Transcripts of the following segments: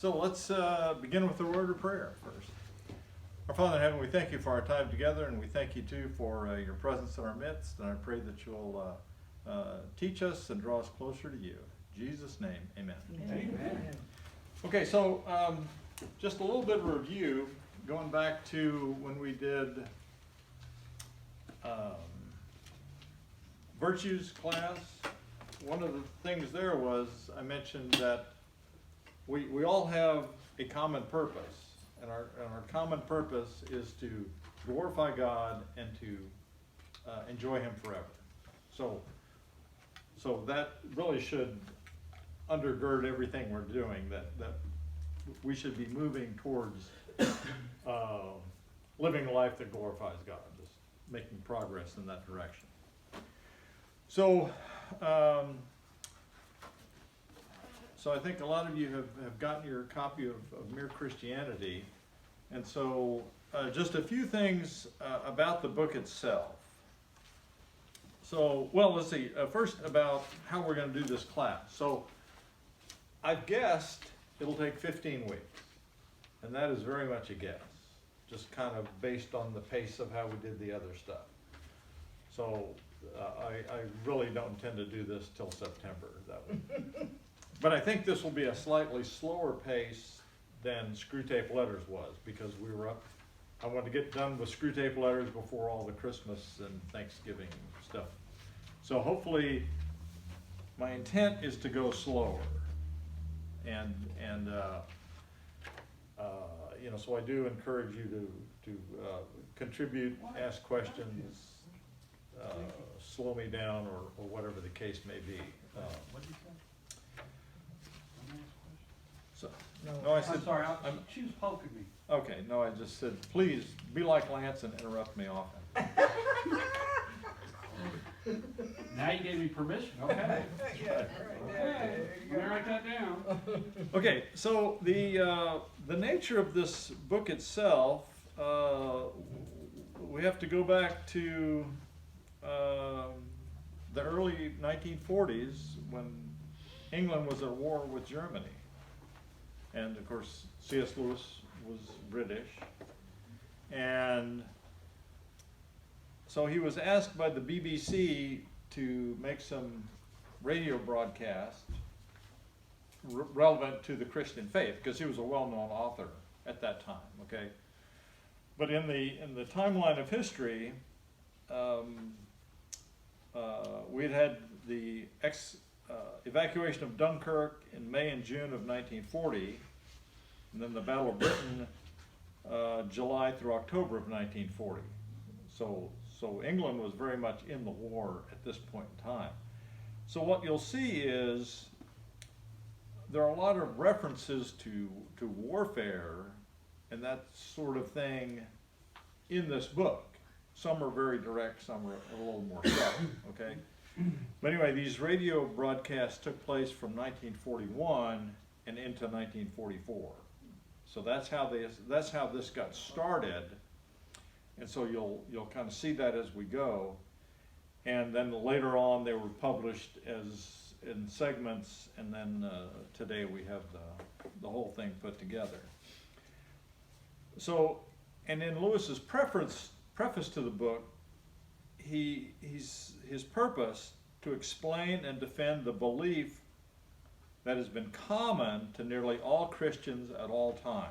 So let's begin with a word of prayer first. Our Father in heaven, we thank you for our time together, and we thank you too for your presence in our midst, and I pray that you'll teach us and draw us closer to you. In Jesus' name, amen. Amen. Okay, so just a little bit of review, going back to when we did virtues class. One of the things there was I mentioned that we all have a common purpose, and our common purpose is to glorify God and to enjoy Him forever. So that really should undergird everything we're doing, that we should be moving towards living a life that glorifies God, just making progress in that direction. So I think a lot of you have gotten your copy of Mere Christianity, and so just a few things about the book itself. So, well, let's see, first about how we're going to do this class. So I've guessed it'll take 15 weeks, and that is very much a guess, just kind of based on the pace of how we did the other stuff. So I really don't intend to do this till September. But I think this will be a slightly slower pace than Screwtape Letters was, because I wanted to get done with Screwtape Letters before all the Christmas and Thanksgiving stuff. So hopefully my intent is to go slower. And so I do encourage you to contribute, ask questions, slow me down, or whatever the case may be. What did you say? So, no, I said, I'm sorry, she was poking me. okay, no, I just said, please be like Lance and interrupt me often. Now you gave me permission, okay. Okay, let me write that down. Okay, so the nature of this book itself, we have to go back to the early 1940s when England was at war with Germany. And of course, C.S. Lewis was British. And so he was asked by the BBC to make some radio broadcast relevant to the Christian faith, because he was a well-known author at that time, okay? But in the timeline of history, we'd had the evacuation of Dunkirk in May and June of 1940, and then the Battle of Britain, July through October of 1940. So England was very much in the war at this point in time. So what you'll see is there are a lot of references to warfare and that sort of thing in this book. Some are very direct, some are a little more subtle, okay? But anyway, these radio broadcasts took place from 1941 and into 1944. So that's how this got started. And so you'll kind of see that as we go. And then later on they were published as in segments, and then today we have the whole thing put together. So, and in Lewis's preface to the book, his purpose to explain and defend the belief that has been common to nearly all Christians at all times.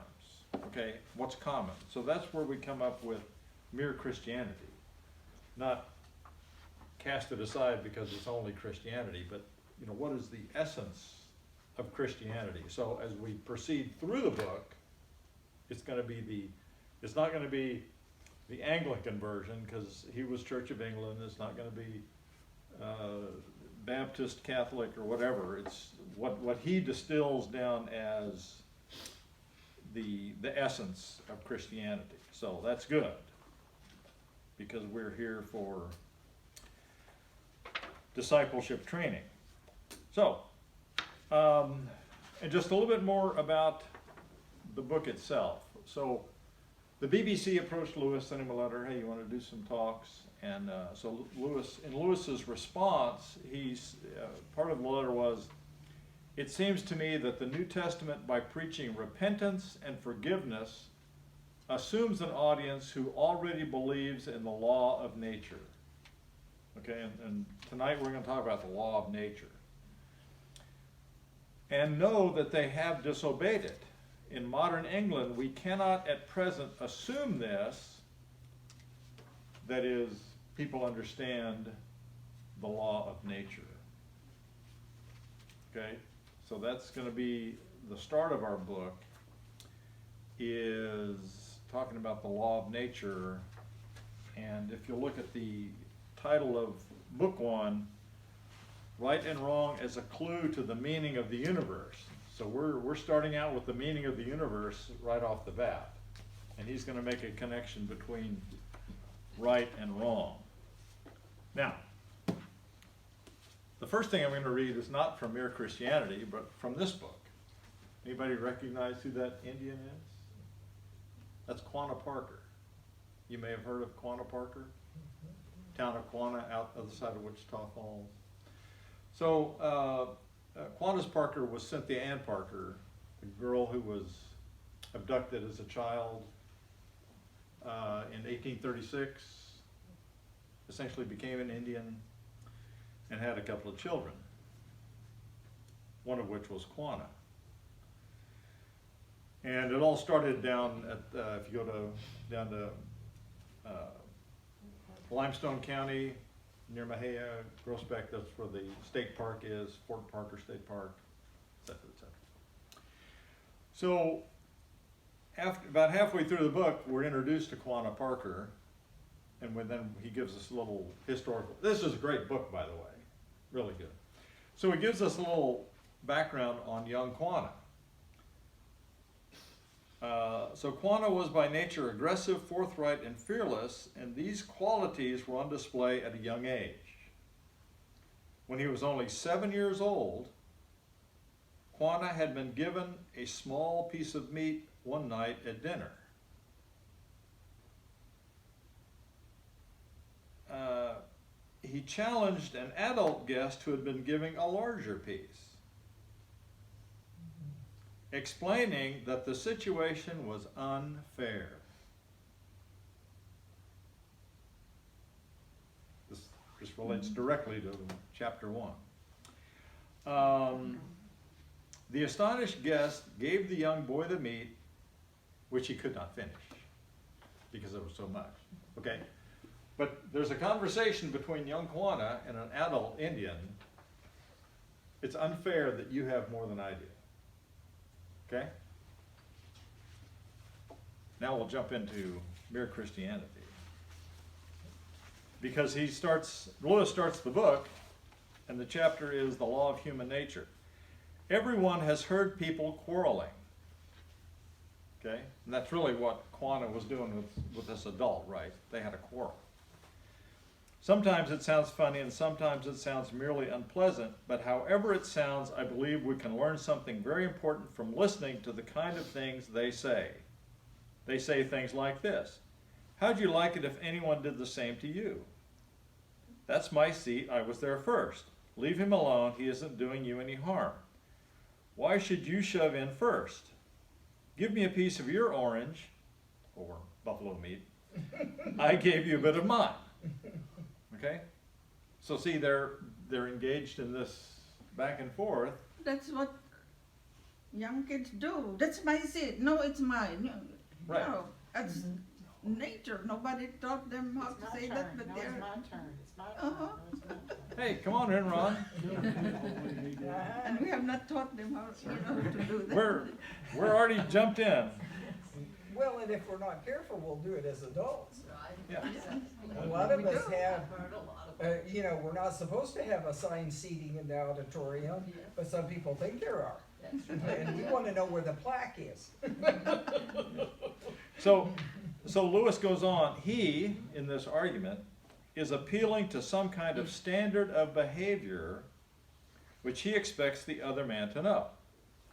Okay, what's common? So that's where we come up with Mere Christianity, not cast it aside because it's only Christianity, but what is the essence of Christianity? So as we proceed through the book, it's not going to be the Anglican version, because he was Church of England. It's not going to be Baptist, Catholic, or whatever. It's what he distills down as the essence of Christianity. So that's good, because we're here for discipleship training. So, and just a little bit more about the book itself. So the BBC approached Lewis, sent him a letter, hey, you want to do some talks? And so Lewis's response, part of the letter was, It seems to me that the New Testament, by preaching repentance and forgiveness, assumes an audience who already believes in the law of nature. Okay, and tonight we're going to talk about the law of nature. And know that they have disobeyed it. In modern England, we cannot at present assume this, that is, people understand the law of nature. Okay, so that's going to be the start of our book, is talking about the law of nature. And if you look at the title of book 1, Right and Wrong as a Clue to the Meaning of the Universe. So we're starting out with the meaning of the universe right off the bat. And he's going to make a connection between right and wrong. Now, the first thing I'm going to read is not from Mere Christianity, but from this book. Anybody recognize who that Indian is? That's Quanah Parker. You may have heard of Quanah Parker. Town of Quanah, out of the side of Wichita Falls. So Quanah Parker was Cynthia Ann Parker, a girl who was abducted as a child in 1836, essentially became an Indian, and had a couple of children, one of which was Quanah. And it all started down at, if you go down to Limestone County, near Mahia, Groesbeck, that's where the state park is, Fort Parker State Park, et cetera, et cetera. So, about halfway through the book, we're introduced to Quanah Parker, and then he gives us a little historical, this is a great book, by the way, really good. So he gives us a little background on young Quanah. So Quanah was by nature aggressive, forthright, and fearless, and these qualities were on display at a young age. When he was only 7 years old, Quanah had been given a small piece of meat one night at dinner. He challenged an adult guest who had been given a larger piece, explaining that the situation was unfair. This relates directly to chapter 1. The astonished guest gave the young boy the meat, which he could not finish because there was so much. Okay, but there's a conversation between young Quanah and an adult Indian. It's unfair that you have more than I do. Okay? Now we'll jump into Mere Christianity. Because Lewis starts the book, and the chapter is the law of human nature. Everyone has heard people quarreling. Okay? And that's really what Quanah was doing with this adult, right? They had a quarrel. Sometimes it sounds funny and sometimes it sounds merely unpleasant, but however it sounds, I believe we can learn something very important from listening to the kind of things they say. They say things like this: how'd you like it if anyone did the same to you? That's my seat, I was there first. Leave him alone, he isn't doing you any harm. Why should you shove in first? Give me a piece of your orange, or buffalo meat. I gave you a bit of mine. Okay? So see, they're engaged in this back and forth. That's what young kids do. That's my seat. No, it's mine. Right. No, that's nature. Nobody taught them how to say that, but No, they're. it's my turn. It's my turn. Uh-huh. No, it's my turn. Hey, come on in, Ron. And we have not taught them how, to do that. We're already jumped in. Well, and if we're not careful, we'll do it as adults. Yeah. A lot of We us do. have, we're not supposed to have assigned seating in the auditorium, but some people think there are. And we want to know where the plaque is. So Lewis goes on. He, in this argument, is appealing to some kind of standard of behavior which he expects the other man to know.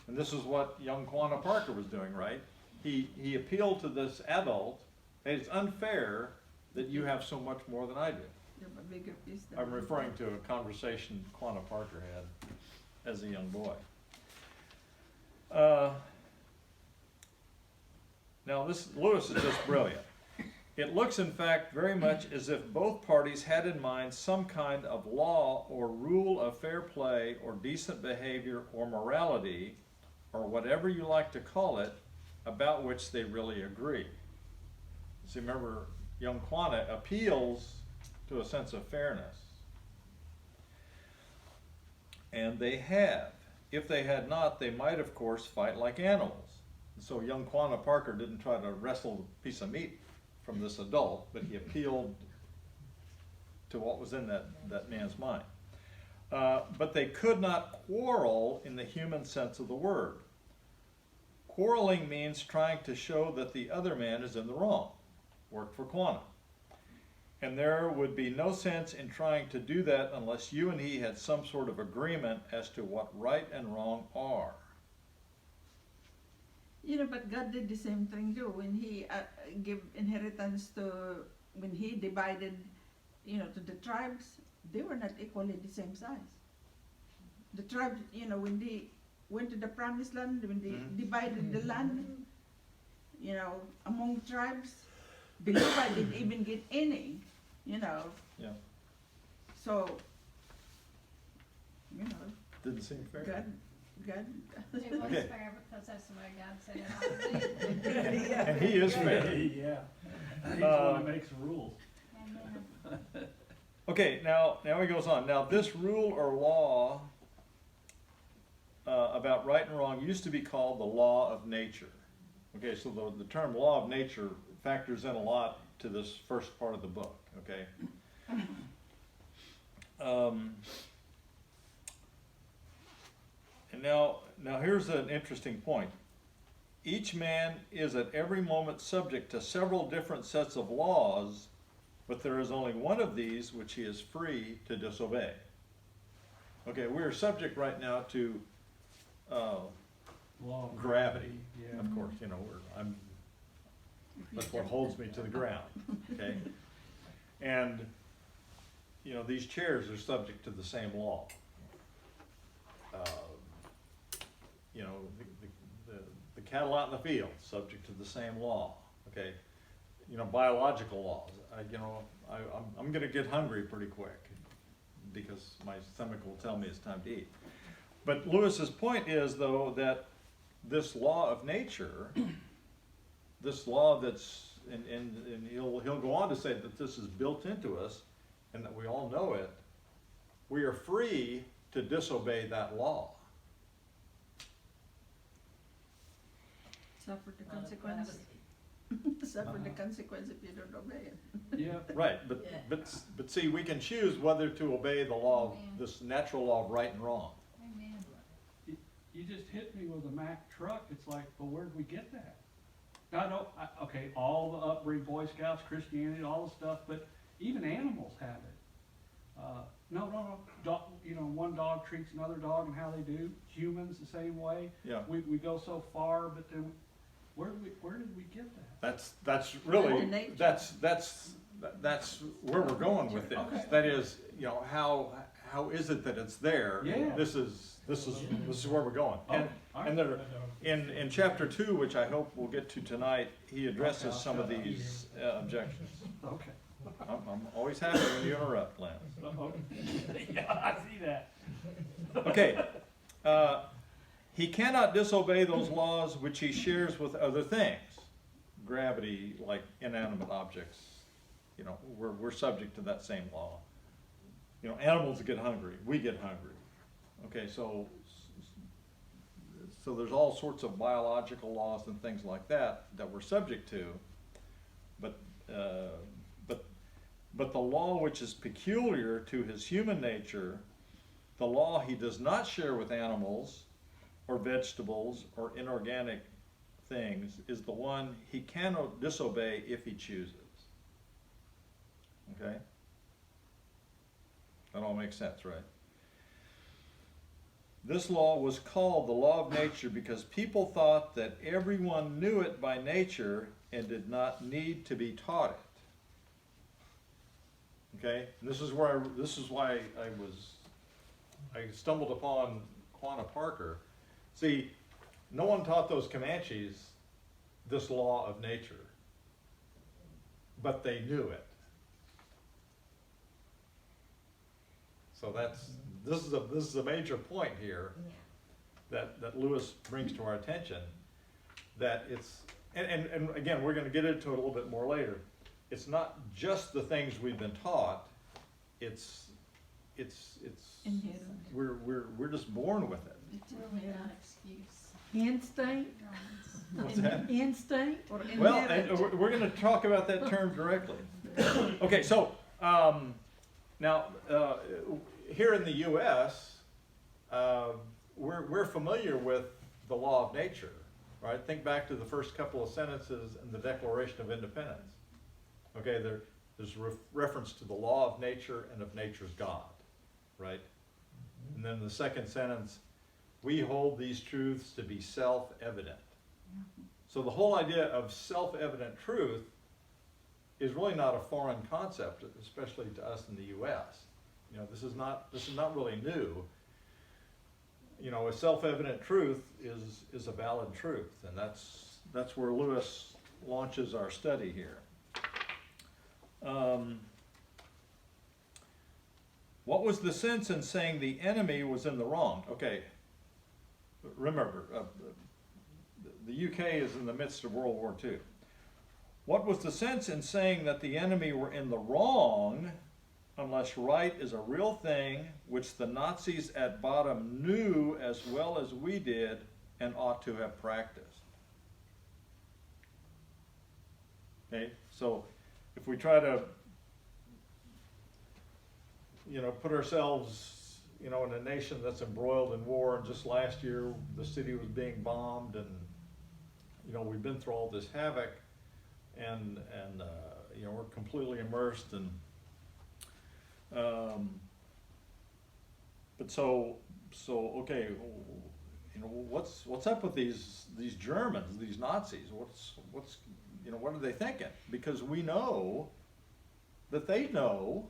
And this is what young Quanah Parker was doing, right? He appealed to this adult, and it's unfair that you have so much more than I do. You have a bigger piece than I'm me. referring to a conversation Quanah Parker had as a young boy. Now Lewis is just brilliant. It looks in fact very much as if both parties had in mind some kind of law or rule of fair play or decent behavior or morality, or whatever you like to call it, about which they really agree. See, remember, young Quanah appeals to a sense of fairness. And they have. If they had not, they might, of course, fight like animals. So young Quanah Parker didn't try to wrestle a piece of meat from this adult, but he appealed to what was in that man's mind. But they could not quarrel in the human sense of the word. Quarreling means trying to show that the other man is in the wrong. Worked for Quanah. And there would be no sense in trying to do that unless you and he had some sort of agreement as to what right and wrong are. You know, but God did the same thing too. When he gave inheritance when he divided, to the tribes, they were not equally the same size. The tribes, when they went to the promised land, when they divided the land, among tribes, the Levite didn't even get any, Yeah. So, Didn't seem fair. God. It was Okay. fair because that's the way God said it ought to be. And he is fair. Yeah. He's the one that makes the rules. Amen. Okay, now he goes on. Now this rule or law about right and wrong used to be called the law of nature. Okay, so the term law of nature factors in a lot to this first part of the book, okay? And now here's an interesting point. Each man is at every moment subject to several different sets of laws, but there is only one of these which he is free to disobey. Okay, we're subject right now to Law of gravity, Yeah. of course, that's what holds me to the ground, okay? And, these chairs are subject to the same law. The cattle out in the field, subject to the same law, okay? Biological laws. I'm gonna get hungry pretty quick because my stomach will tell me it's time to eat. But Lewis's point is, though, that this law of nature, this law that's, and he'll go on to say that this is built into us and that we all know it, we are free to disobey that law. Suffer the consequence. Suffer the consequence if you don't obey it. Yeah. Right, but see, we can choose whether to obey the law, this natural law of right and wrong. Amen. You just hit me with a Mack truck. It's like, well, where'd we get that? Now, I know, okay, all the upbringing, Boy Scouts, Christianity, all the stuff, but even animals have it. No. One dog treats another dog and how they do. Humans the same way. Yeah. We go so far, but then where did we get that? That's really, Nature. that's where we're going with this. Okay. That is, how is it that it's there? Yeah. This is where we're going. Oh, And, all and right. there, in chapter 2, which I hope we'll get to tonight, he addresses some of these objections. Okay. I'm always happy when you interrupt, Lance. Yeah, I see that. Okay. He cannot disobey those laws which he shares with other things. Gravity, like inanimate objects, we're subject to that same law. Animals get hungry, we get hungry. Okay, so there's all sorts of biological laws and things like that we're subject to, but the law which is peculiar to his human nature, the law he does not share with animals or vegetables or inorganic things, is the one he cannot disobey if he chooses. Okay? That all makes sense, right? This law was called the law of nature because people thought that everyone knew it by nature and did not need to be taught it. Okay? And this is why I stumbled upon Quanah Parker. See, no one taught those Comanches this law of nature, but they knew it. So this is a major point here that Lewis brings to our attention, that it's, and again, we're gonna get into it a little bit more later. It's not just the things we've been taught, it's Inherent. we're just born with it. It's We're without inherent. excuse. Instinct, What's that? instinct. Or Well, inherent. and we're gonna talk about that term directly. Okay, so, now, here in the US, we're familiar with the law of nature, right? Think back to the first couple of sentences in the Declaration of Independence. Okay, there's reference to the law of nature and of nature's God, right? And then the second sentence, we hold these truths to be self-evident. So the whole idea of self-evident truth is really not a foreign concept, especially to us in the US. You know, this is not really new. You know, a self-evident truth is a valid truth, and that's where Lewis launches our study here. What was the sense in saying the enemy was in the wrong? Okay, remember, the UK is in the midst of World War II. What was the sense in saying that the enemy were in the wrong unless right is a real thing, which the Nazis at bottom knew as well as we did and ought to have practiced? Okay, so if we try to, you know, put ourselves, you know, in a nation that's embroiled in war, and just last year the city was being bombed, and, you know, we've been through all this havoc, and you know, we're completely immersed, and but so okay, you know, what's up with these Germans, these Nazis? What's you know, what are they thinking? Because we know that they know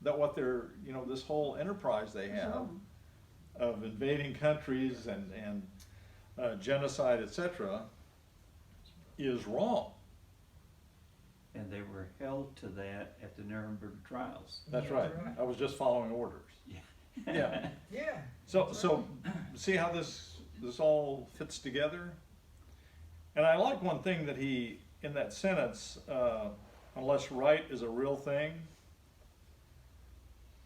that what they're, you know, this whole enterprise they have of invading countries and genocide, etc., is wrong. And they were held to that at the Nuremberg trials. That's Yeah, right. right. I was just following orders. Yeah. Yeah. So see how this all fits together? And I like one thing that he, in that sentence, unless right is a real thing,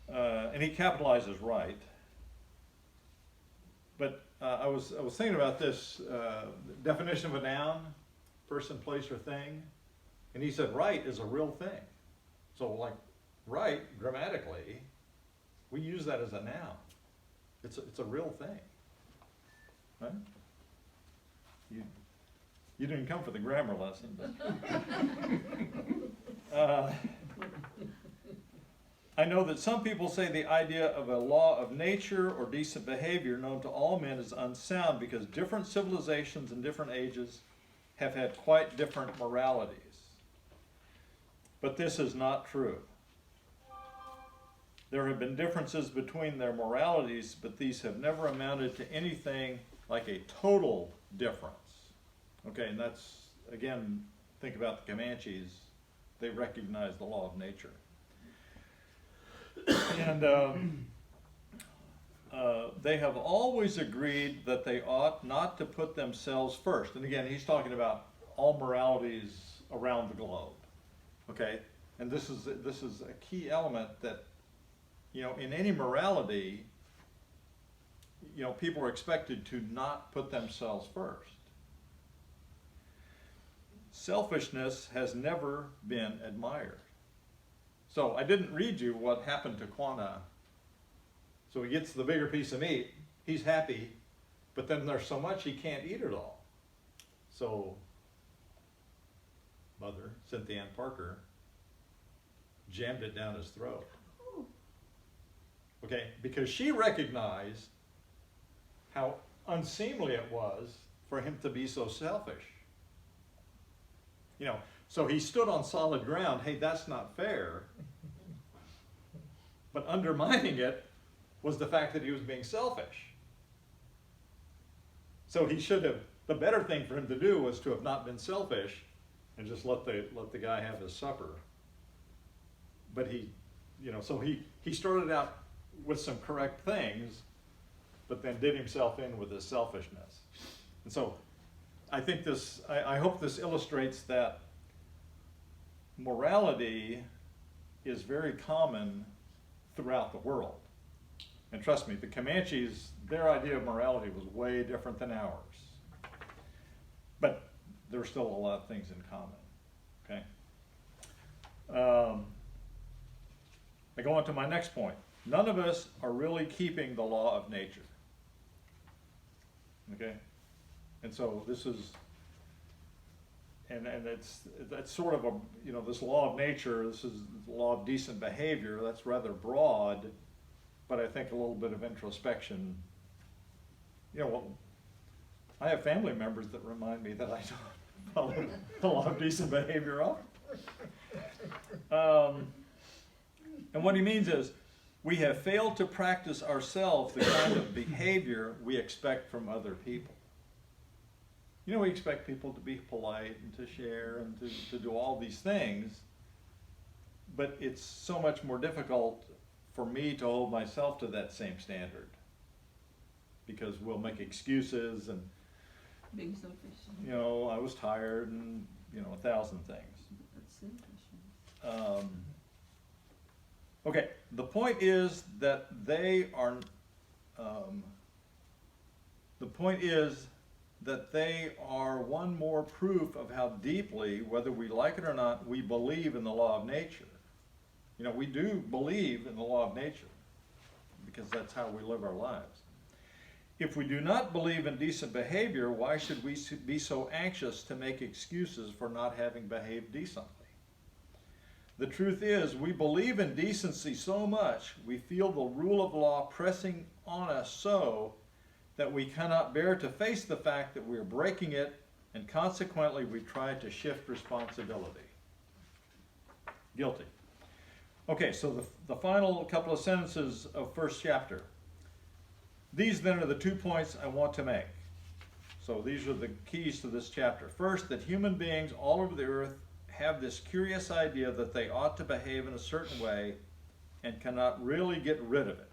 and he capitalizes right. But I was thinking about this definition of a noun, person, place, or thing, and he said right is a real thing. So like right, grammatically, we use that as a noun. It's a real thing, right? You didn't come for the grammar lesson, but I know that some people say the idea of a law of nature or decent behavior known to all men is unsound because different civilizations in different ages have had quite different moralities. But this is not true. There have been differences between their moralities, but these have never amounted to anything like a total difference. Okay, and that's, again, think about the Comanches. They recognize the law of nature. And they have always agreed that they ought not to put themselves first. And again, he's talking about all moralities around the globe. Okay, and this is a key element that, you know, in any morality, you know, people are expected to not put themselves first. Selfishness has never been admired. So I didn't read you what happened to Quanah. So he gets the bigger piece of meat, he's happy, but then there's so much he can't eat it all. So Mother, Cynthia Ann Parker, jammed it down his throat. Okay, because she recognized how unseemly it was for him to be so selfish. You know, so he stood on solid ground, hey, that's not fair. But undermining it was the fact that he was being selfish. So he should have, the better thing for him to do was to have not been selfish and just let the guy have his supper. But he, so he started out with some correct things, but then did himself in with his selfishness. And so I think I hope this illustrates that morality is very common throughout the world. And trust me, the Comanches, their idea of morality was way different than ours. But there are still a lot of things in common, okay? I go on to my next point. None of us are really keeping the law of nature, okay? And so this is, and that's sort of a, this law of nature, this is the law of decent behavior, that's rather broad, but I think a little bit of introspection, I have family members that remind me that I don't follow the law of decent behavior often. And what he means is, we have failed to practice ourselves the kind of behavior we expect from other people. We expect people to be polite and to share and to do all these things, but it's so much more difficult for me to hold myself to that same standard, because we'll make excuses and, Being selfish. I was tired and, 1,000 things. That's selfish. Okay, the point is that they are, one more proof of how deeply, whether we like it or not, we believe in the law of nature. We do believe in the law of nature, because that's how we live our lives. If we do not believe in decent behavior, why should we be so anxious to make excuses for not having behaved decently? The truth is, we believe in decency so much, we feel the rule of law pressing on us so that we cannot bear to face the fact that we are breaking it, and consequently we try to shift responsibility. Guilty. Okay, so the final couple of sentences of first chapter. These then are the 2 points I want to make. So these are the keys to this chapter. First, that human beings all over the earth have this curious idea that they ought to behave in a certain way and cannot really get rid of it.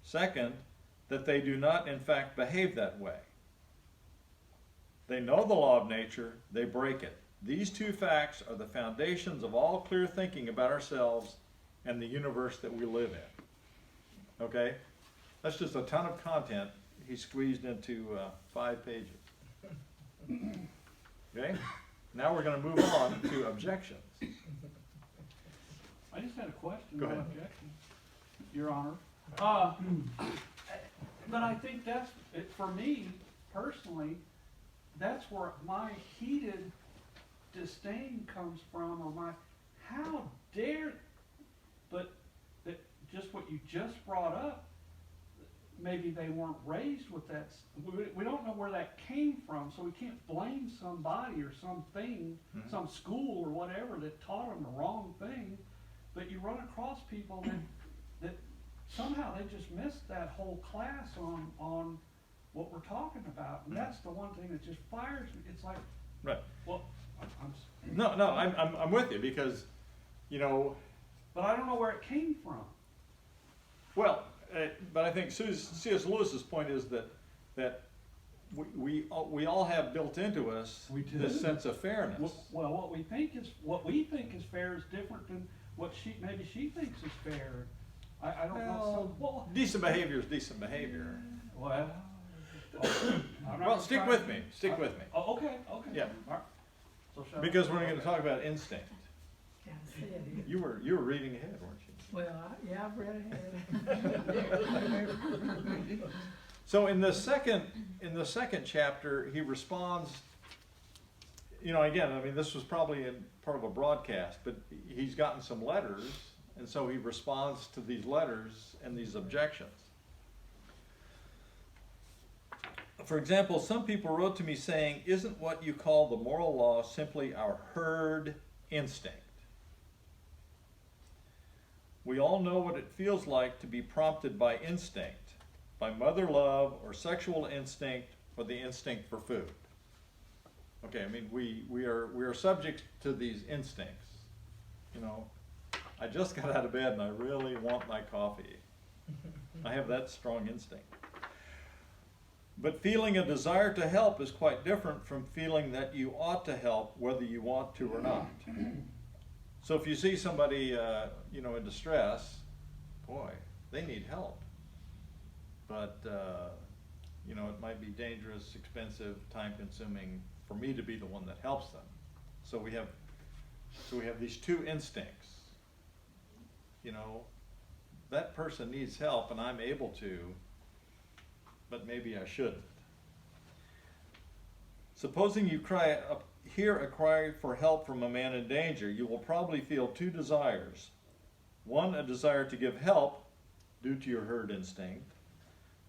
Second, that they do not in fact behave that way. They know the law of nature, they break it. These 2 facts are the foundations of all clear thinking about ourselves and the universe that we live in. Okay? That's just a ton of content he squeezed into 5 pages. Okay? Now we're going to move on to objections. I just had a question, Go no ahead. objection, Your Honor. But I think for me, personally, that's where my heated disdain comes from, or how dare, but that just what you just brought up, maybe they weren't raised with that. We don't know where that came from, so we can't blame somebody or something, some school or whatever that taught them the wrong thing. But you run across people that somehow they just missed that whole class on what we're talking about, and that's the one thing that just fires me. It's like, Right. well, I'm with you, because, but I don't know where it came from. well, but I think C.S. Lewis's point is that we all have built into us We do. this sense of fairness. Well, what we think is fair is different than what maybe she thinks is fair. I don't know. So, Decent behavior is decent behavior. well, Well, stick with me. Stick with me. Oh, okay. Yeah. All right. So shall I- Because we're going to talk about instinct. Yeah, I see it. You were reading ahead, weren't you? Well, yeah, I've read ahead. So in the second chapter, he responds. Again, I mean, this was probably in part of a broadcast, but he's gotten some letters, and so he responds to these letters and these objections. For example, some people wrote to me saying, "Isn't what you call the moral law simply our herd instinct? We all know what it feels like to be prompted by instinct. by mother love or sexual instinct or the instinct for food. Okay, I mean, we are subject to these instincts. You know, I just got out of bed and I really want my coffee. I have that strong instinct. But feeling a desire to help is quite different from feeling that you ought to help whether you want to or not. So if you see somebody, you know, in distress, boy, they need help. But, you know, it might be dangerous, expensive, time-consuming for me to be the one that helps them. So we have these two instincts. You know, that person needs help and I'm able to, but maybe I shouldn't. Supposing you hear a cry for help from a man in danger, you will probably feel two desires. One, a desire to give help due to your herd instinct.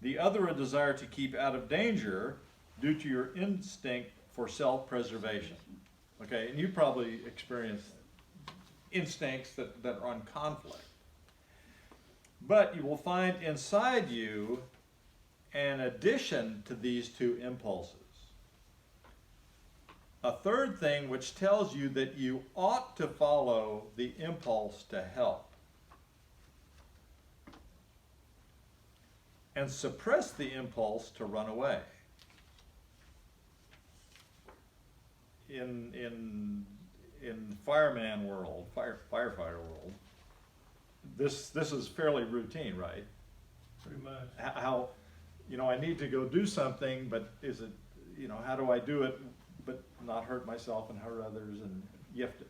The other, a desire to keep out of danger due to your instinct for self-preservation. Okay, and you probably experience instincts that are in conflict. But you will find inside you an addition to these two impulses. A third thing which tells you that you ought to follow the impulse to help and suppress the impulse to run away. In fireman world, firefighter world, this is fairly routine, right? Pretty much. How, you know, I need to go do something, but is it, you know, how do I do it but not hurt myself and hurt others? And you have to,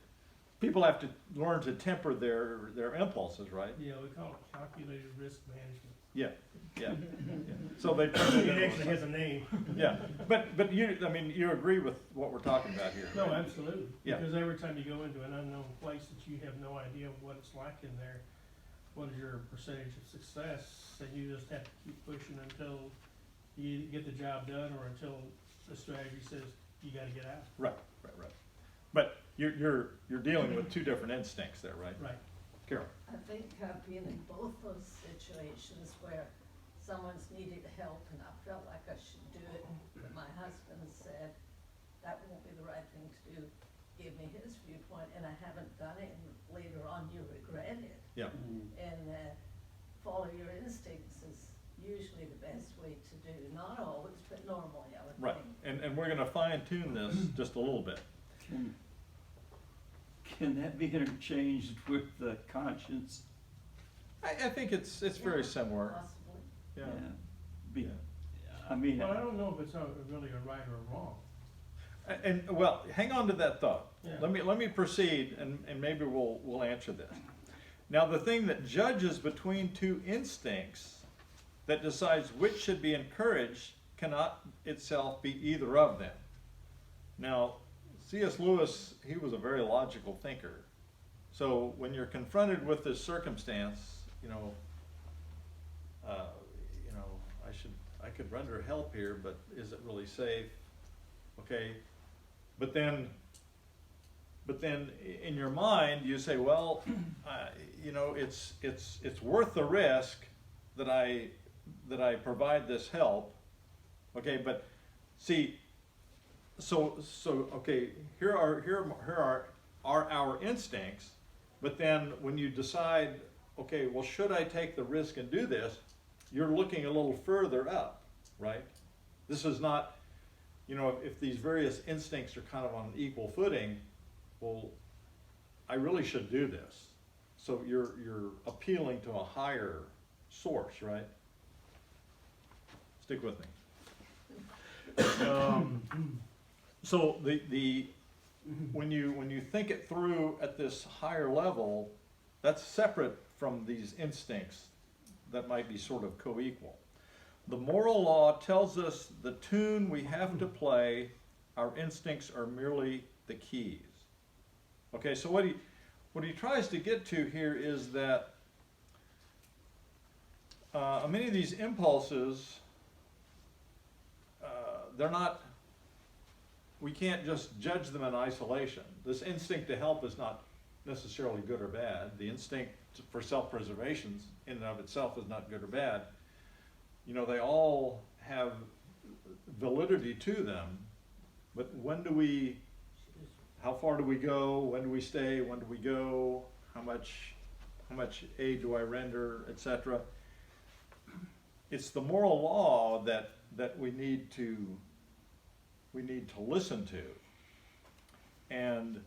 people have to learn to temper their impulses, right? Yeah, we call it calculated risk management. Yeah. So they turn it It into actually has a name. Yeah, but you, I mean, you agree with what we're talking about here, No, right? absolutely. Yeah. Because every time you go into an unknown place that you have no idea what it's like in there, what is your percentage of success, and you just have to keep pushing until you get the job done or until the strategy says you gotta get out. Right. But you're dealing with two different instincts there, right? Right. Carol? I think I've been in both those situations where someone's needed help and I felt like I should do it, but my husband said, that won't be the right thing to do, give me his viewpoint, and I haven't done it, and later on you regret it. Yeah. And follow your instincts is usually the best way to do, not always, but normally I would Right, think. and we're gonna fine tune this just a little bit. Can that be interchanged with the conscience? I think it's very similar, Possibly. yeah. Be- Yeah. I mean, Well, I don't know if it's really a right or a wrong. And, well, hang on to that thought. Yeah. Let me proceed, and maybe we'll answer this. Now, the thing that judges between two instincts, that decides which should be encouraged, cannot itself be either of them. Now, C.S. Lewis, he was a very logical thinker. So when you're confronted with this circumstance, I could render help here, but is it really safe? Okay, but then in your mind you say, well, it's worth the risk that I provide this help. Okay, but see, so okay, here are our instincts, but then when you decide, okay, well, should I take the risk and do this, you're looking a little further up, right? This is not, if these various instincts are kind of on equal footing, well, I really should do this. So you're appealing to a higher source, right? Stick with me. So when you think it through at this higher level, that's separate from these instincts that might be sort of co-equal. The moral law tells us the tune we have to play, our instincts are merely the keys. Okay, so what he tries to get to here is that many of these impulses, we can't just judge them in isolation. This instinct to help is not necessarily good or bad. The instinct for self-preservation in and of itself is not good or bad. you know, they all have validity to them, but when do we, how far do we go, when do we stay, when do we go, how much aid do I render, etc. It's the moral law that we need to listen to. And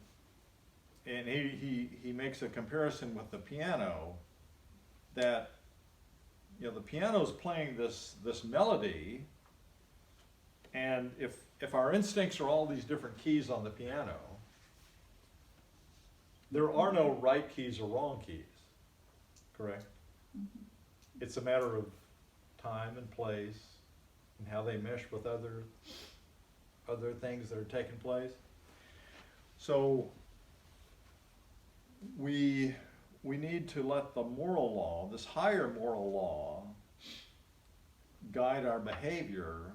he makes a comparison with the piano, that, you know, the piano's playing this melody, and if our instincts are all these different keys on the piano, there are no right keys or wrong keys, correct? It's a matter of time and place and how they mesh with other things that are taking place. So we need to let the moral law, this higher moral law, guide our behavior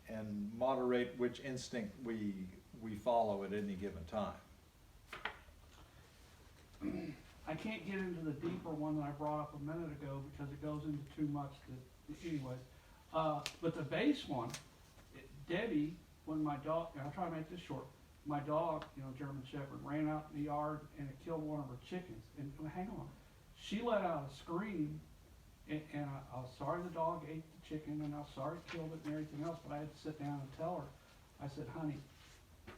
and moderate which instinct we follow at any given time. I can't get into the deeper one that I brought up a minute ago because it goes into too much anyways. But the base one, Debbie, when my dog, and I'll try to make this short, my dog, you know, German Shepherd, ran out in the yard and it killed one of her chickens. And hang on, she let out a scream, and I was sorry the dog ate the chicken, and I was sorry it killed it and everything else, but I had to sit down and tell her, I said, honey,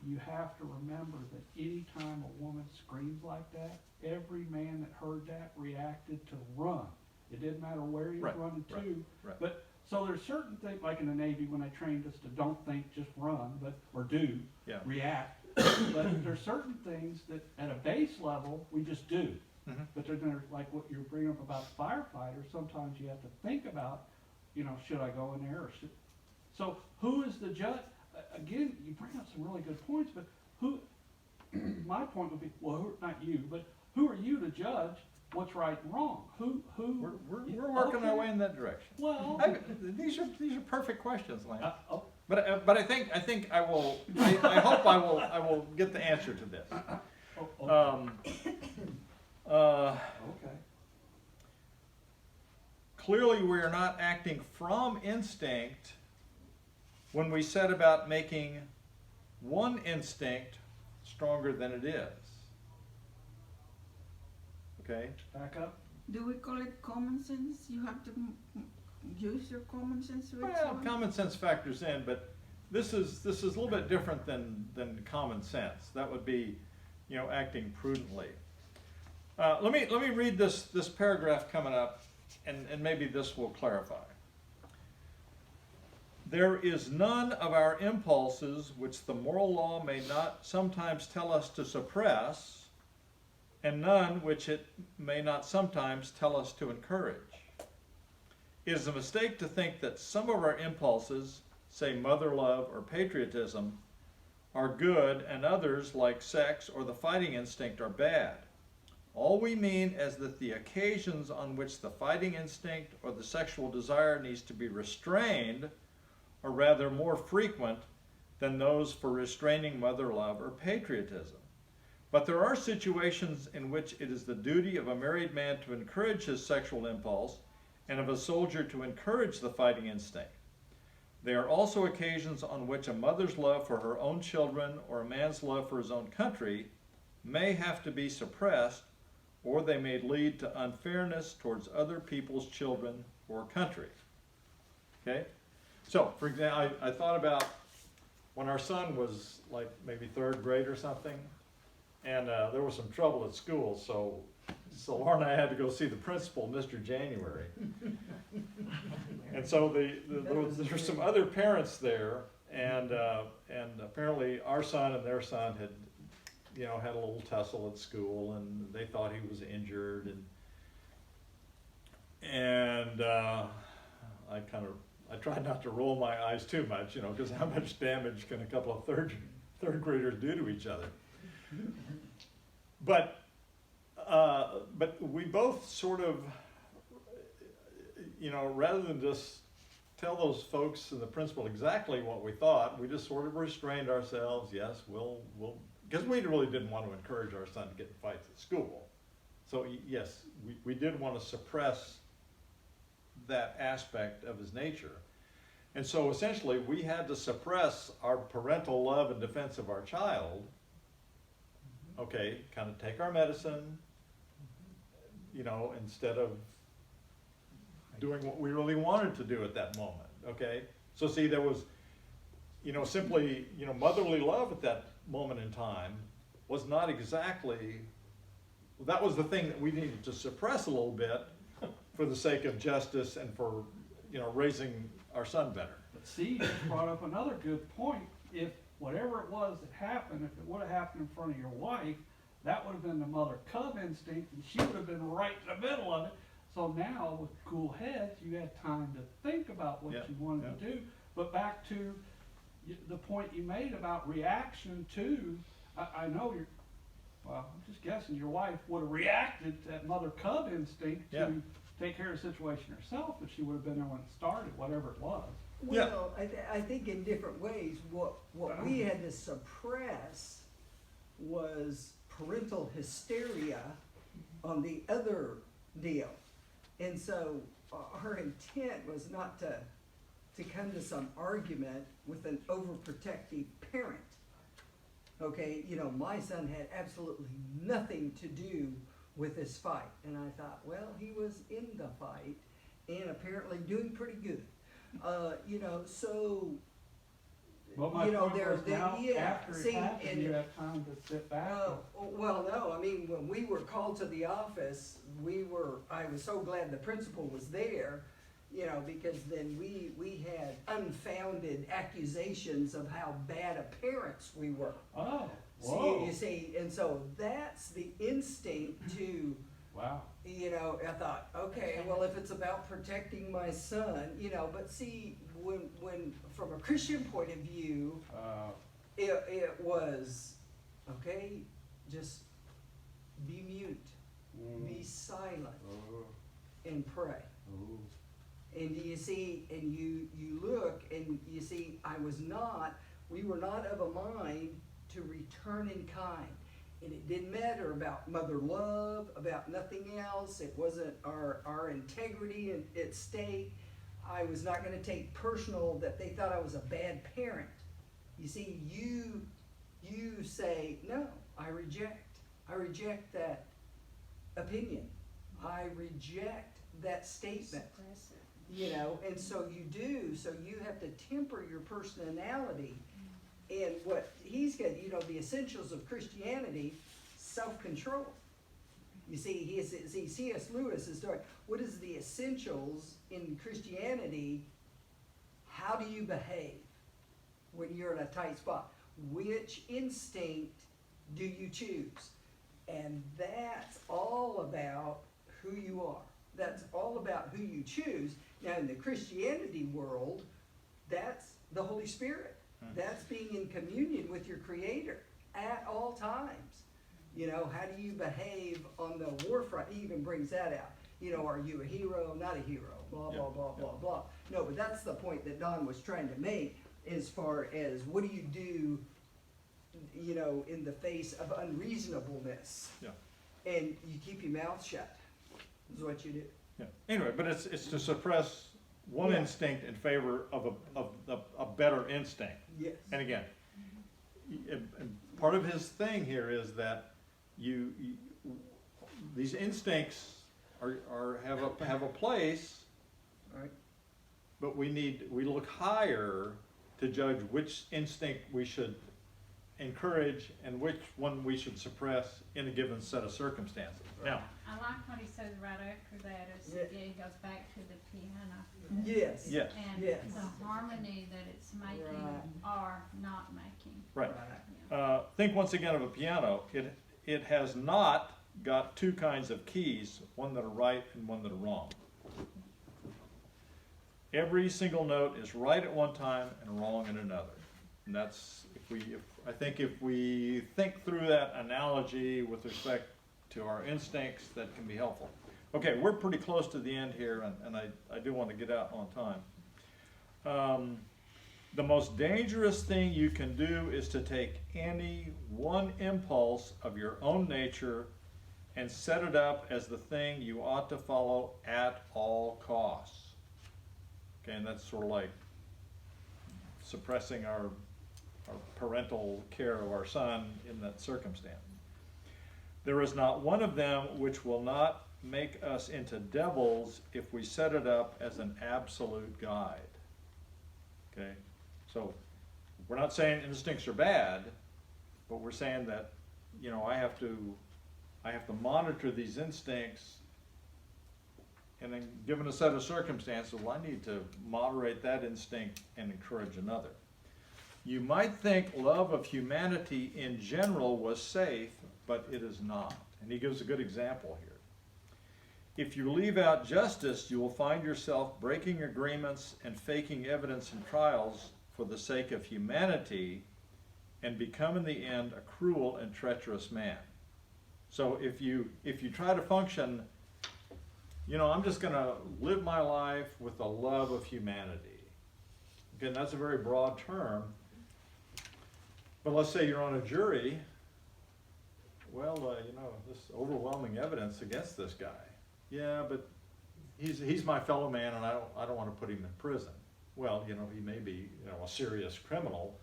you have to remember that any time a woman screams like that, every man that heard that reacted to run. It didn't matter where he was running to. Right. But so there's certain things, like in the Navy when they trained us to don't think, just run, or do, Yeah. react. But there's certain things that at a base level, we just do. Mhm. But then there's, like what you're bringing up about firefighters, sometimes you have to think about, you know, should I go in there or should, so who is the judge? Again, you bring up some really good points, but who, my point would be, well, not you, but who are you to judge what's right and wrong? Who? We're working our way in that direction. Well, These are perfect questions, Lance. oh, But I think I will. I hope I will get the answer to this. Okay. Clearly, we are not acting from instinct when we set about making one instinct stronger than it is. Okay? Back up. Do we call it common sense? You have to use your common sense with Well, someone? common sense factors in, but this is a little bit different than common sense. That would be, you know, acting prudently. Let me read this paragraph coming up, and maybe this will clarify. There is none of our impulses which the moral law may not sometimes tell us to suppress, and none which it may not sometimes tell us to encourage. It is a mistake to think that some of our impulses, say mother love or patriotism, are good, and others, like sex or the fighting instinct, are bad. All we mean is that the occasions on which the fighting instinct or the sexual desire needs to be restrained are rather more frequent than those for restraining mother love or patriotism. But there are situations in which it is the duty of a married man to encourage his sexual impulse and of a soldier to encourage the fighting instinct. There are also occasions on which a mother's love for her own children or a man's love for his own country may have to be suppressed, or they may lead to unfairness towards other people's children or country. Okay? So, for example, I thought about when our son was like maybe third grade or something, and there was some trouble at school, so Laura and I had to go see the principal, Mr. January. And so there were some other parents there, and apparently our son and their son had, you know, had a little tussle at school, and they thought he was injured, and I tried not to roll my eyes too much, you know, because how much damage can a couple of third graders do to each other? But we both sort of, you know, rather than just tell those folks and the principal exactly what we thought, we just sort of restrained ourselves. Yes, we'll, because we really didn't want to encourage our son to get in fights at school. So yes, we did want to suppress that aspect of his nature. And so essentially, we had to suppress our parental love and defense of our child. Okay, kind of take our medicine, you know, instead of doing what we really wanted to do at that moment, okay? So see, there was, you know, simply, you know, motherly love at that moment in time was not exactly, that was the thing that we needed to suppress a little bit for the sake of justice and for, you know, raising our son better. But see, you just brought up another good point. If whatever it was that happened, if it would have happened in front of your wife, that would have been the mother cub instinct, and she would have been right in the middle of it. So now, with cool heads, you had time to think about what Yeah, you wanted to do. But back to the point you made about reaction to, I know you're, well, I'm just guessing your wife would have reacted to that mother cub instinct Yeah. to take care of the situation herself if she would have been there when it started, whatever it was. Yeah. Well, I think in different ways, what we had to suppress was parental hysteria on the other deal. And so her intent was not to come to some argument with an overprotective parent. Okay, you know, my son had absolutely nothing to do with this fight. And I thought, well, he was in the fight and apparently doing pretty good. You know, so, But my you know, point was now, yeah, after it see, happened, and, you have time to sit back. well, no, I mean, when we were called to the office, I was so glad the principal was there, you know, because then we had unfounded accusations of how bad of parents we were. Oh, See, whoa, you see, and so that's the instinct to, wow. you know, I thought, okay, well, if it's about protecting my son, you know, but see, when from a Christian point of view, it was, okay, just be mute, be silent, and pray. And you see, and you look, and you see, we were not of a mind to return in kind. And it didn't matter about mother love, about nothing else. It wasn't our integrity at stake. I was not gonna take personal that they thought I was a bad parent. You see, you say, no, I reject that opinion. I reject that statement. Suppress it. You know, and so you have to temper your personality. And what he's got, you know, the essentials of Christianity, self-control. You see, C.S. Lewis is talking, what is the essentials in Christianity? How do you behave when you're in a tight spot? Which instinct do you choose? And that's all about who you are. That's all about who you choose. Now, in the Christianity world, that's the Holy Spirit. That's being in communion with your Creator at all times. You know, how do you behave on the war front? He even brings that out. You know, are you a hero, not a hero? Blah, blah, blah, blah, blah. No, but that's the point that Don was trying to make as far as what do you do, you know, in the face of unreasonableness. Yeah. And you keep your mouth shut, is what you do. Yeah. Anyway, but it's to suppress one Yeah. instinct in favor of a better instinct. Yes. And again, and part of his thing here is that these instincts have a place, Right. but we look higher to judge which instinct we should encourage and which one we should suppress in a given set of circumstances. Now, I like what he says right after that, is, Yeah. he goes back to the piano. Yes. yes, And Yes. the harmony that it's making Right. or not making. right. Yeah. Think once again of a piano. It has not got two kinds of keys, one that are right and one that are wrong. Every single note is right at one time and wrong at another. And that's, I think if we think through that analogy with respect to our instincts, that can be helpful. Okay, we're pretty close to the end here, and I do want to get out on time. The most dangerous thing you can do is to take any one impulse of your own nature and set it up as the thing you ought to follow at all costs. Okay, and that's sort of like suppressing our parental care of our son in that circumstance. There is not one of them which will not make us into devils if we set it up as an absolute guide. Okay, so we're not saying instincts are bad, but we're saying that, you know, I have to monitor these instincts, and then given a set of circumstances, well, I need to moderate that instinct and encourage another. You might think love of humanity in general was safe, but it is not. And he gives a good example here. If you leave out justice, you will find yourself breaking agreements and faking evidence in trials for the sake of humanity, and become in the end a cruel and treacherous man. So if you try to function, you know, I'm just going to live my life with the love of humanity. Again, that's a very broad term. But let's say you're on a jury. Well, you know, this overwhelming evidence against this guy. Yeah, but he's my fellow man, and I don't want to put him in prison. Well, you know, he may be, you know, a serious criminal,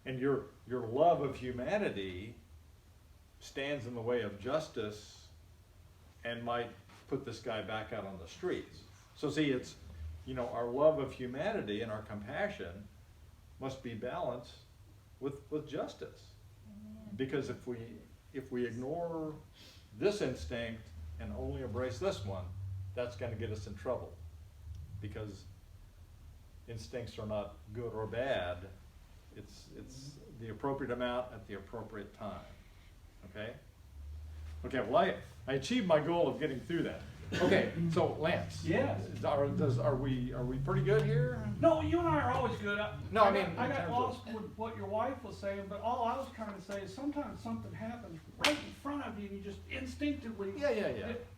and your love of humanity stands in the way of justice and might put this guy back out on the streets. So see, it's, you know, our love of humanity and our compassion must be balanced with justice. Because if we ignore this instinct and only embrace this one, that's going to get us in trouble. Because instincts are not good or bad. It's the appropriate amount at the appropriate time. Okay? Okay, well, I achieved my goal of getting through that. Okay, so Lance. Yes. Are we pretty good here? No, you and I are always good. No, I mean, I in got terms lost with what your wife was saying, but all I was trying to say is sometimes something happens right in front of you and you just instinctively. Yeah.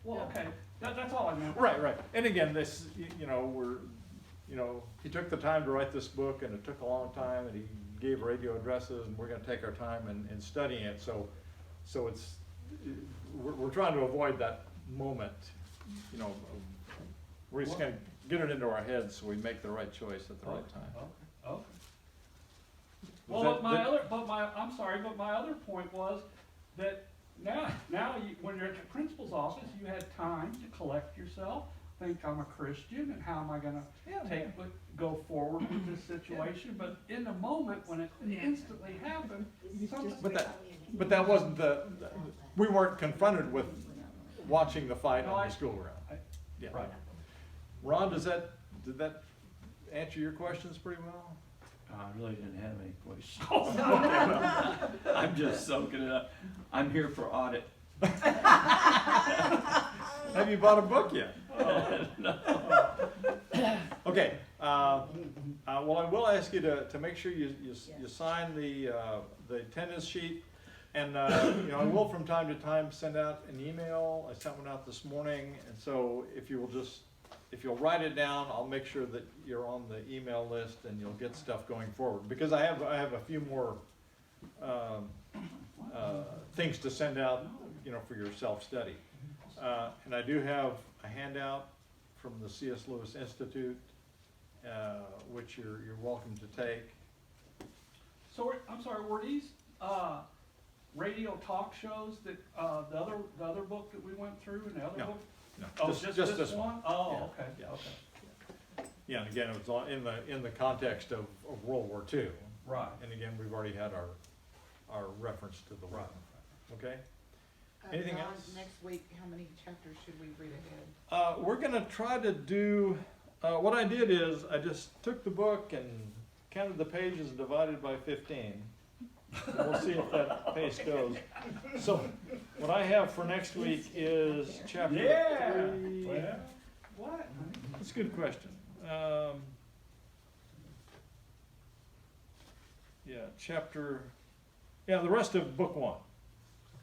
Well, Yeah. okay, that's all I meant. Right. And again, this, you know, he took the time to write this book, and it took a long time, and he gave radio addresses, and we're going to take our time in studying it. So it's, we're trying to avoid that moment, you know, we're just going to get it into our heads so we make the right choice at the right time. Okay. Was Well, that- my other point was that now when you're at the principal's office, you had time to collect yourself, think I'm a Christian, and how am I gonna go forward with this situation? But in the moment when it instantly happened, But that wasn't we weren't confronted with watching the fight on the school ground. Yeah. Right. Ron, did that answer your questions pretty well? I really didn't have any questions. I'm just soaking it up. I'm here for audit. Have you bought a book yet? No. Okay, well, I will ask you to make sure you sign the attendance sheet, and you know, I will from time to time send out an email. I sent one out this morning, and so if you'll write it down, I'll make sure that you're on the email list and you'll get stuff going forward, because I have a few more things to send out, you know, for your self-study. And I do have a handout from the C.S. Lewis Institute, which you're welcome to take. So I'm sorry, were these radio talk shows that the other book that we went through and the other No. book? No, Oh, just this one. Oh, Yeah, okay, yeah. okay. Yeah, and again, it was in the context of World War II. Right. And again, we've already had our reference to the weapon. Okay? Anything Ron, else? Next week, how many chapters should we read ahead? We're gonna try to do, what I did is, I just took the book and counted the pages and divided by 15. And we'll see if that pace goes. So, what I have for next week is chapter 3. Well, what? That's a good question. The rest of book 1.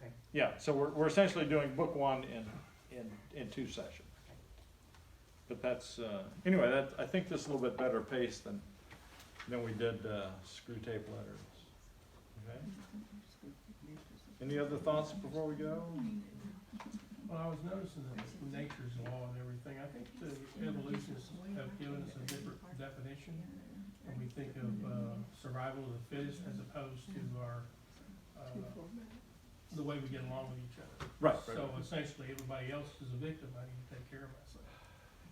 Okay. Yeah, so we're essentially doing book 1 in 2 sessions. But that's, anyway, I think this is a little bit better pace than we did Screw Tape Letters. Okay? Any other thoughts before we go? Well, I was noticing that with nature's law and everything, I think the evolutionists have given us a different definition. When we think of, survival of the fittest as opposed to our, the way we get along with each other. Right. So essentially, everybody else is a victim, I need to take care of myself.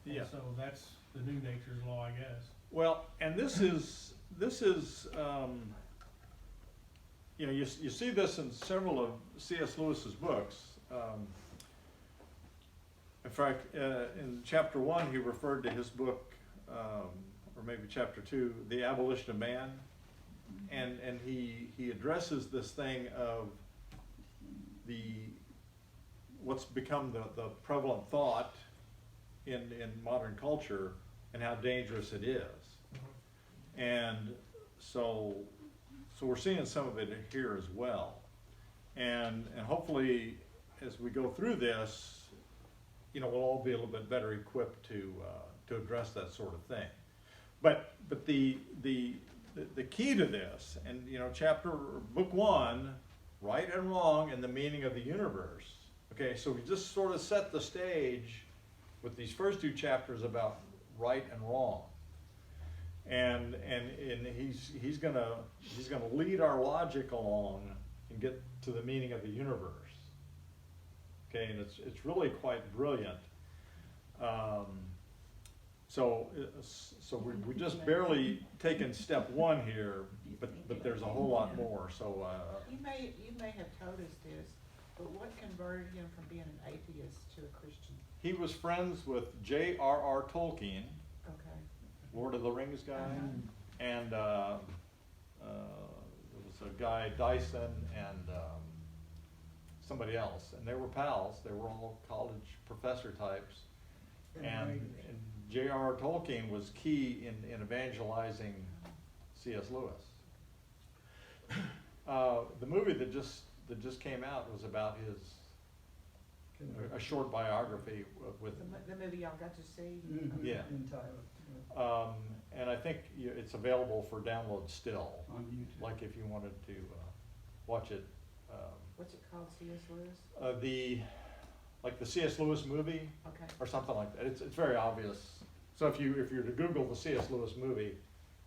And Yeah. so that's the new nature's law, I guess. Well, and this is, you know, you see this in several of C.S. Lewis's books. In fact, in chapter 1, he referred to his book, or maybe chapter 2, The Abolition of Man. And he addresses this thing of what's become the prevalent thought in modern culture and how dangerous it is. And so we're seeing some of it here as well. And hopefully, as we go through this, you know, we'll all be a little bit better equipped to address that sort of thing. But the key to this, and you know, book 1, right and wrong and the meaning of the universe. Okay, so we just sort of set the stage with these first 2 chapters about right and wrong. And he's gonna lead our logic along and get to the meaning of the universe. Okay, and it's really quite brilliant. So we just barely taken step 1 here, but there's a whole lot more. So You may have told us this, but what converted him from being an atheist to a Christian? he was friends with J.R.R. Tolkien, Okay. Lord of the Rings guy, and there was a guy, Dyson, and somebody else, and they were pals. They were all college professor types, and J.R.R. Tolkien was key in evangelizing C.S. Lewis. The movie that just came out was about a short biography with The movie y'all got to see? Yeah. Untitled. And I think it's available for download still, On YouTube. like if you wanted to watch it. What's it called, C.S. Lewis? Like the C.S. Lewis movie Okay. or something like that. It's very obvious. So if you're to Google the C.S. Lewis movie,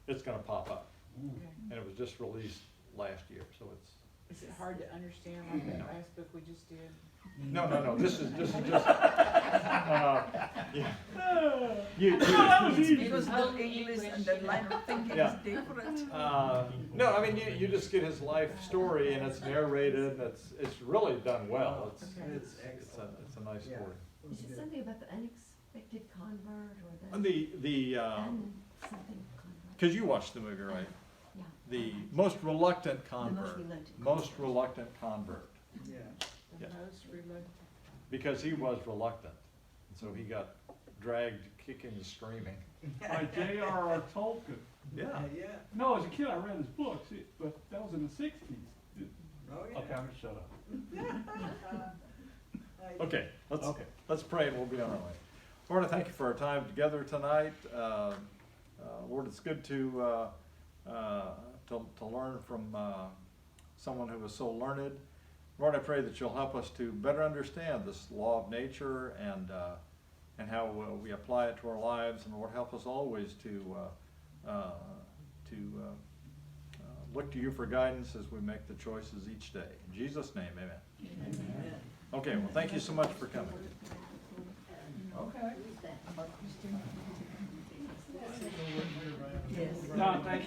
it's gonna pop up. Okay. And it was just released last year, so it's. Is it hard to understand like that last book we just did? No, this is just, yeah. Because the English and the line of thinking Yeah. is different. No, I mean, you just get his life story and it's narrated and it's really done well. It's a nice Yeah. story. Is it something about the unexpected convert or And the something convert? cause you watched the movie, right? Yeah. The most reluctant The convert, reluctant most reluctant convert, Yeah. The Yeah. most reluctant. because he was reluctant. And so he got dragged kicking and screaming. By J.R.R. Tolkien. Yeah. Yeah. No, as a kid, I read his books, but that was in the 60s. Oh, yeah. Okay, I'm gonna shut up. Okay, let's pray and we'll be on our way. Lord, I thank you for our time together tonight. Lord, it's good to learn from someone who is so learned. Lord, I pray that you'll help us to better understand this law of nature and how we apply it to our lives. And Lord, help us always to look to you for guidance as we make the choices each day. In Jesus' name, amen. Amen. Okay, well, thank you so much for coming. Okay. about Christianity. Yes. Don, thank you.